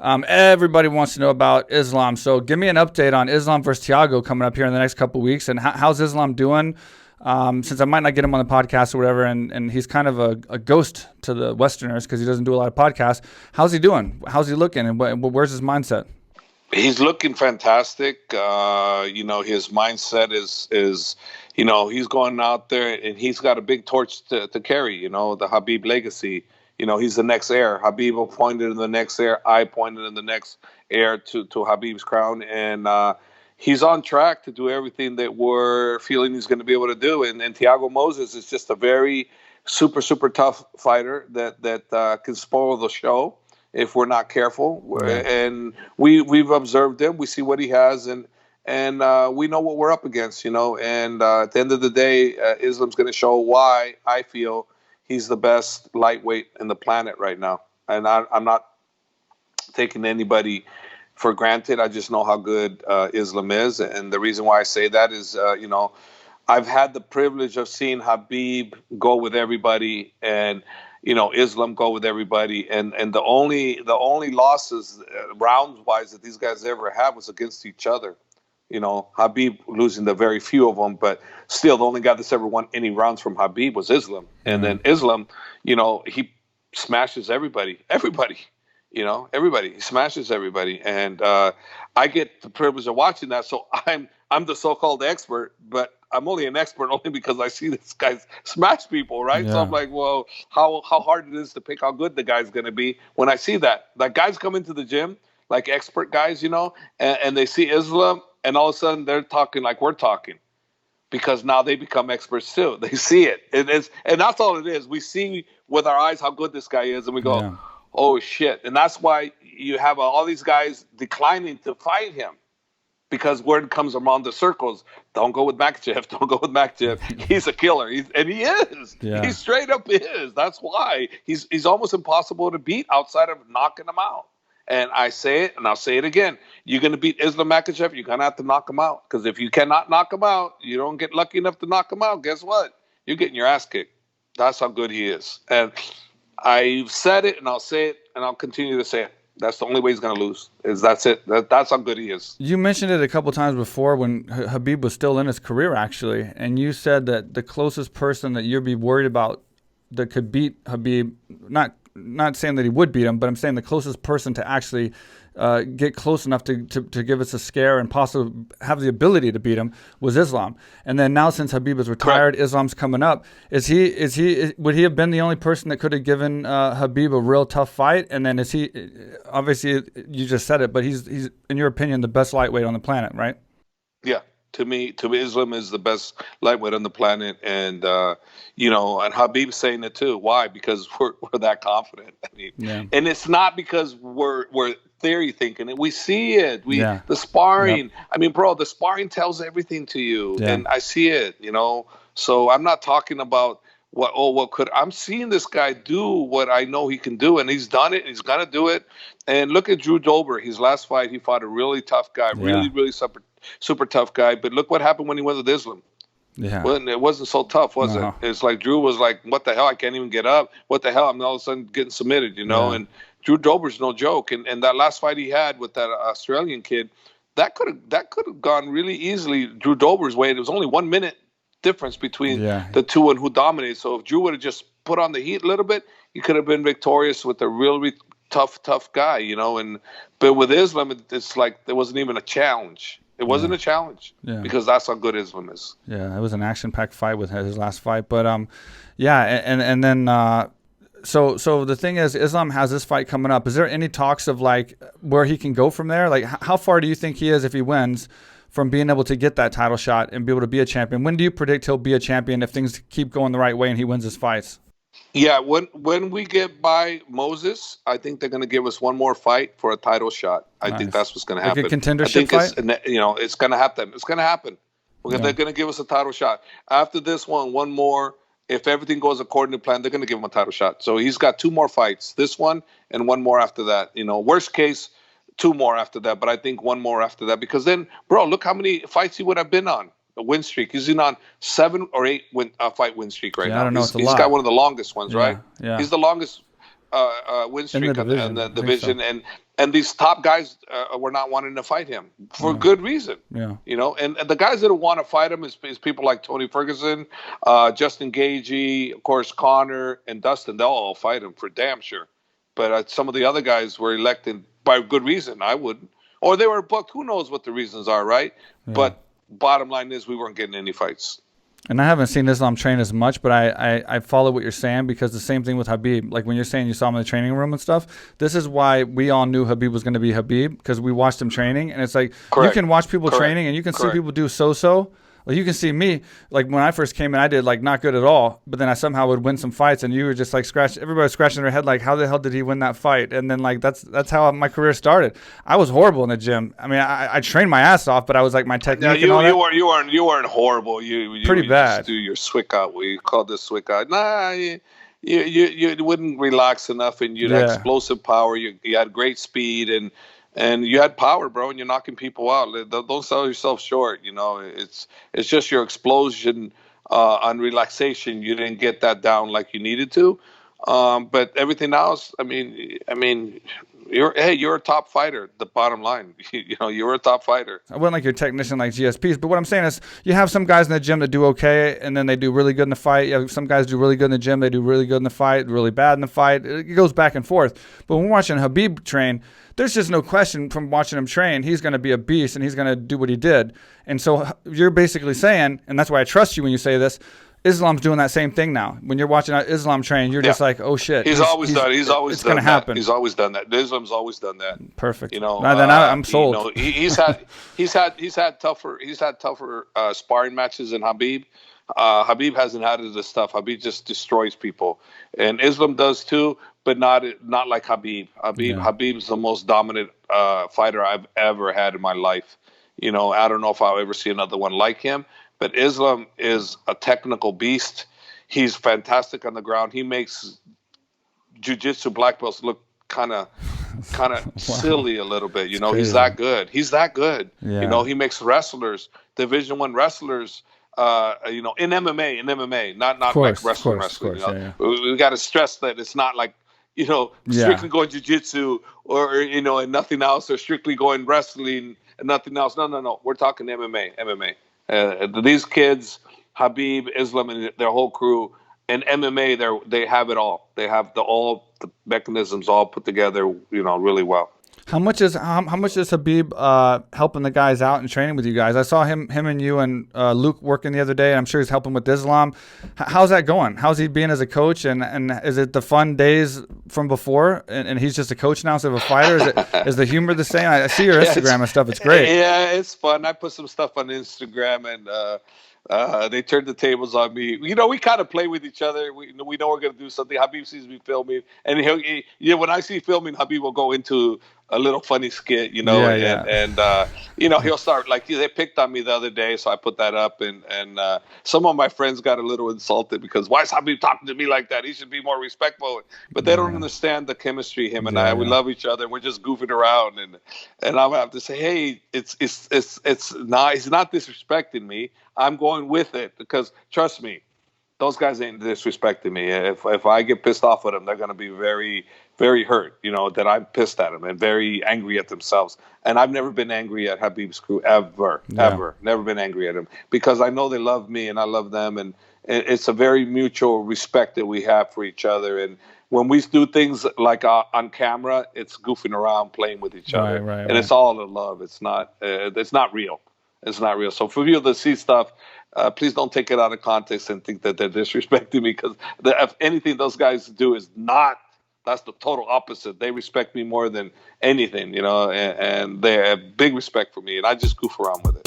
Everybody wants to know about Islam. So give me an update on Islam versus Thiago coming up here in the next couple of weeks. And how's Islam doing? Since I might not get him on the podcast or whatever, and he's kind of a ghost to the Westerners because he doesn't do a lot of podcasts. How's he doing? How's he looking? And where's his mindset? He's looking fantastic. His mindset is he's going out there and he's got a big torch to carry, the Khabib legacy. He's the next heir. Khabib appointed in the next heir. I appointed in the next heir to Khabib's crown. And he's on track to do everything that we're feeling he's going to be able to do. And Thiago Moses is just a very super, super tough fighter that can spoil the show if we're not careful. Right. And we've observed him. We see what he has, and we know what we're up against, And at the end of the day, Islam's going to show why I feel he's the best lightweight in the planet right now. And I'm not taking anybody for granted. I just know how good Islam is. And the reason why I say that is, I've had the privilege of seeing Khabib go with everybody and, Islam go with everybody. And the only losses rounds-wise that these guys ever had was against each other. Khabib losing the very few of them, but still the only guy that's ever won any rounds from Khabib was Islam. And then Islam, he smashes everybody. He smashes everybody. And I get the privilege of watching that. So I'm the so-called expert, but I'm only an expert only because I see this guy smash people, right? Yeah. So I'm like, well, how hard it is to pick how good the guy's going to be when I see that. Like guys come into the gym, like expert guys, and they see Islam, and all of a sudden they're talking like we're talking because now they become experts too. They see it. And that's all it is. We see with our eyes how good this guy is, and we go, oh, shit. And that's why you have all these guys declining to fight him. Because word comes around the circles, don't go with Makhachev, don't go with Makhachev. He's a killer. And he is. Yeah. He straight up is. That's why. He's almost impossible to beat outside of knocking him out. And I say it, and I'll say it again. You're going to beat Islam Makhachev, you're going to have to knock him out. Because if you cannot knock him out, you don't get lucky enough to knock him out, guess what? You're getting your ass kicked. That's how good he is. And I've said it, and I'll say it, and I'll continue to say it. That's the only way he's going to lose. That's it. That's how good he is. You mentioned it a couple times before when Khabib was still in his career, actually, and you said that the closest person that you'd be worried about that could beat Khabib, not saying that he would beat him, but I'm saying the closest person to actually get close enough to give us a scare and possibly have the ability to beat him was Islam. And then now since Khabib is retired, Correct. Islam's coming up. Would he have been the only person that could have given Khabib a real tough fight? And then is he, obviously you just said it, but he's in your opinion the best lightweight on the planet, right? Yeah. To me, Islam is the best lightweight on the planet, and and Khabib's saying it too. Why? Because we're that confident. I mean, and it's not because we're theory thinking it. We see it. The sparring. Yep. I mean, bro, the sparring tells everything to you, and I see it. So I'm not talking about I'm seeing this guy do what I know he can do, and he's done it. And he's gonna do it. And look at Drew Dober. His last fight, he fought a really tough guy, really super tough guy. But look what happened when he went with Islam. Yeah. Well, it wasn't so tough, was it? It's like Drew was like, what the hell? I can't even get up. What the hell? I'm all of a sudden getting submitted, And Drew Dober's no joke. And that last fight he had with that Australian kid, that could have gone really easily Drew Dober's way. It was only 1 minute difference between the two and who dominated. So if Drew would have just put on the heat a little bit, he could have been victorious with a really tough guy, but with Islam, it's like there wasn't even a challenge. It wasn't a challenge because that's how good Islam is. Yeah, it was an action-packed fight with his last fight, but and then so the thing is, Islam has this fight coming up. Is there any talks of like where he can go from there? Like how far do you think he is if he wins from being able to get that title shot and be able to be a champion? When do you predict he'll be a champion if things keep going the right way and he wins his fights? Yeah, when we get by Moses, I think they're going to give us one more fight for a title shot. I think that's what's going to happen. Like a contendership fight? It's going to happen. It's going to happen. They're going to give us a title shot. After this one more. If everything goes according to plan, they're going to give him a title shot. So he's got 2 more fights, this one and one more after that. Worst case, 2 more after that. But I think 1 more after that. Because then, bro, look how many fights he would have been on. A win streak. He's in on 7 or 8 fight win streak right now. I don't know. He's got one of the longest ones, right? Yeah. He's the longest win In streak the in division, the I think division, so. and these top guys were not wanting to fight him for good reason. Yeah. You know, and the guys that want to fight him is people like Tony Ferguson, Justin Gaethje, of course, Connor and Dustin. They'll all fight him for damn sure. But some of the other guys were elected by good reason. I wouldn't, or they were booked. Who knows what the reasons are, right? Yeah. But bottom line is, we weren't getting any fights. And I haven't seen Islam train as much, but I follow what you're saying, because the same thing with Khabib. Like when you're saying you saw him in the training room and stuff, this is why we all knew Khabib was going to be Khabib, because we watched him training. And it's like, Correct. you can watch people Correct. training and you can see Correct. people do so-so. Like you can see me, like when I first came in, I did like not good at all, but then I somehow would win some fights, and you were just like everybody was scratching their head like, how the hell did he win that fight? And then like that's how my career started. I was horrible in the gym. I mean, I trained my ass off, but I was like my technique. No, and all that. you weren't horrible. You Pretty bad. Just do your Swick out. We called this Swick out. Nah, you wouldn't relax enough, and you had explosive power. You had great speed, and you had power, bro, and you're knocking people out. Don't sell yourself short. You know, it's just your explosion on relaxation. You didn't get that down like you needed to. But everything else, I mean, you're a top fighter. The bottom line, you're a top fighter. I wasn't like your technician like GSPs, but what I'm saying is you have some guys in the gym that do okay, and then they do really good in the fight. You have some guys do really good in the gym, they do really good in the fight, really bad in the fight. It goes back and forth. But when we're watching Khabib train, there's just no question from watching him train, he's going to be a beast and he's going to do what he did. And so you're basically saying, and that's why I trust you when you say this, Islam's doing that same thing now. When you're watching Islam train, you're just like, oh shit. He's always done it. It's going to happen. He's always done that. Islam's always done that. Perfect. You know, then I'm sold. He's had tougher sparring matches than Khabib. Khabib hasn't had this stuff. Khabib just destroys people, and Islam does too, but not like Khabib. Khabib's the most dominant fighter I've ever had in my life. You know, I don't know if I'll ever see another one like him. But Islam is a technical beast. He's fantastic on the ground. He makes jiu-jitsu black belts look kind of silly a little bit. You know, he's that good. Yeah. You know, he makes wrestlers, Division I wrestlers, in MMA, not like wrestling. We got to stress that it's not like, strictly going jiu-jitsu or, and nothing else, or strictly going wrestling and nothing else. No. We're talking MMA. These kids, Khabib, Islam, and their whole crew, and MMA, they have it all. They have all the mechanisms all put together, really well. How much is Khabib helping the guys out and training with you guys? I saw him and you and Luke working the other day, and I'm sure he's helping with Islam. How's that going? How's he being as a coach? And is it the fun days from before? And he's just a coach now instead of a fighter? Is the humor the same? I see your Instagram and stuff. It's great. Yeah, it's fun. I put some stuff on Instagram, and they turned the tables on me. We kind of play with each other. We know we're going to do something. Habib sees me filming, and when I see filming, Habib will go into a little funny skit, and he'll start like they picked on me the other day, so I put that up, and some of my friends got a little insulted because why is Habib talking to me like that? He should be more respectful. But they don't understand the chemistry. Him and I, we love each other. We're just goofing around, and I have to say, hey, it's not. He's not disrespecting me. I'm going with it because trust me, those guys ain't disrespecting me. If I get pissed off at them, they're gonna be very, very hurt. That I'm pissed at them and very angry at themselves. And I've never been angry at Habib's crew ever. Never been angry at them because I know they love me and I love them, and it's a very mutual respect that we have for each other. And when we do things like on camera, it's goofing around, playing with each other, and it's all in love. It's not real. It's not real. So for you to see stuff, please don't take it out of context and think that they're disrespecting me, because if anything those guys do is not. That's the total opposite. They respect me more than anything, and they have big respect for me, and I just goof around with it.